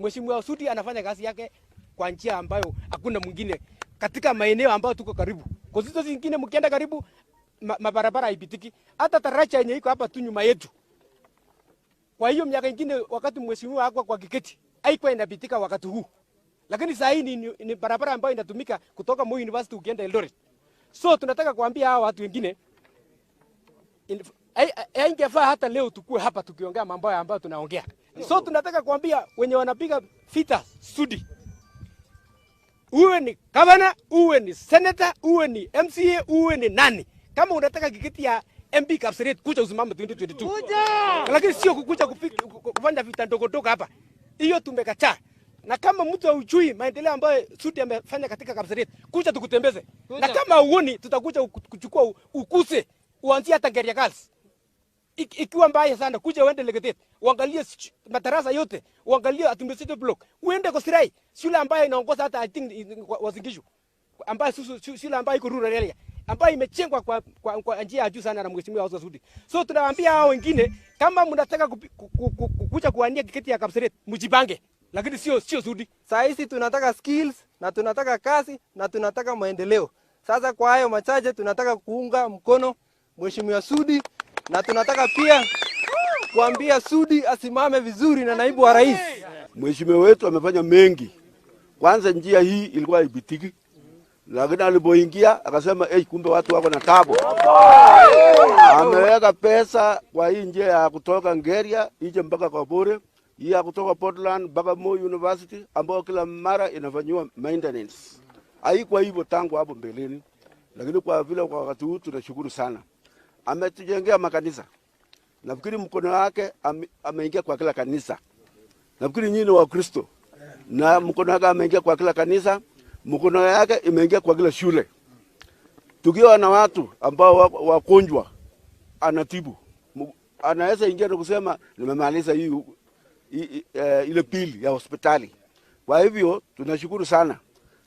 Mheshimiwa Sudi anafanya kazi yake kwa njia ambayo hakuna mwingine katika maeneo ambayo tuko karibu. Kwa hizo zingine mkienda karibu mabarabara haipitiki. Hata taracha yenye iko hapa tu nyuma yetu. Kwa hiyo miaka ingine wakati mheshimiwa hakuwa kwa kiketi, haikuwa inapitika wakati huu. Lakini sasa hii ni barabara ambayo inatumika kutoka Moi University ukienda Eldoret. So tunataka kuambia hawa watu wengine haingefaa hata leo tukue hapa tukiongea mambo ambayo tunaongea. So tunataka kuambia wenye wanapiga vita Sudi. Uwe ni governor, uwe ni senator, uwe ni MCA, uwe ni nani. Kama unataka kiketi ya MP Kapeseret kuja usimame 2022. Lakini sio kukuja kufanya vita ndogo ndogo hapa. Hiyo tumekataa. Na kama mtu hujui maendeleo ambayo Sudi amefanya katika Kapeseret, kuja tukutembeze. Na kama uoni tutakuja kuchukua ukuse, uanzie hata Geria Girls. Ikiwa mbaya sana kuja uende Legetet, uangalie madarasa yote, uangalie administrative block, uende Kosirai, shule ambayo inaongoza hata I think Wazingishu, ambayo shule ambayo iko rural area, ambayo imechengwa kwa njia ya juu sana na mheshimiwa Sudi. So tunawaambia hao wengine kama mnataka kuja kuania kiketi ya Kapeseret, mjipange, lakini sio Sudi. Sasa hizi tunataka skills na tunataka kazi na tunataka maendeleo. Sasa kwa hayo machache tunataka kuunga mkono mheshimiwa Sudi. Na tunataka pia kuambia Sudi asimame vizuri na naibu wa rais. Mheshimiwa wetu amefanya mengi. Kwanza njia hii ilikuwa haipitiki. Lakini alipoingia akasema kumbe watu wako na taabu. Ameweka pesa kwa hii njia ya kutoka Ngeria ije mpaka Kapore, hii ya kutoka Portland mpaka Moi University ambayo kila mara inafanywa maintenance. Haikuwa hivyo tangu hapo mbeleni. Lakini kwa vile kwa wakati huu tunashukuru sana. Ametujengea makanisa. Nafikiri mkono wake ameingia kwa kila kanisa. Nafikiri nyinyi wa Kristo. Na mkono wake ameingia kwa kila kanisa, mkono wake imeingia kwa kila shule. Tukiwa na watu ambao wagonjwa anatibu. Anaweza ingia na kusema nimemaliza ile pili ya hospitali. Kwa hivyo tunashukuru sana.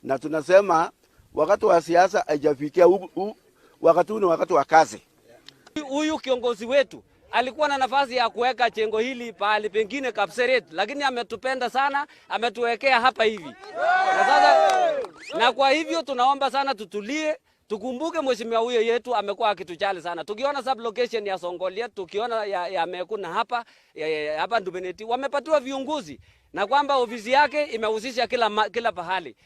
Na tunasema wakati wa siasa haijafikia wakati huu ni wakati wa kazi. Huyu kiongozi wetu alikuwa na nafasi ya kuweka jengo hili pahali pengine Kapeseret, lakini ametupenda sana, ametuwekea hapa hivi. Na kwa hivyo tunaomba sana tutulie, tukumbuke mheshimiwa huyo yetu amekuwa akitujali sana. Tukiona sub location ya Songolia, tukiona ya Mekuna hapa Ndubeneti, wamepatiwa viongozi na kwamba ofisi yake imehusisha kila pahali.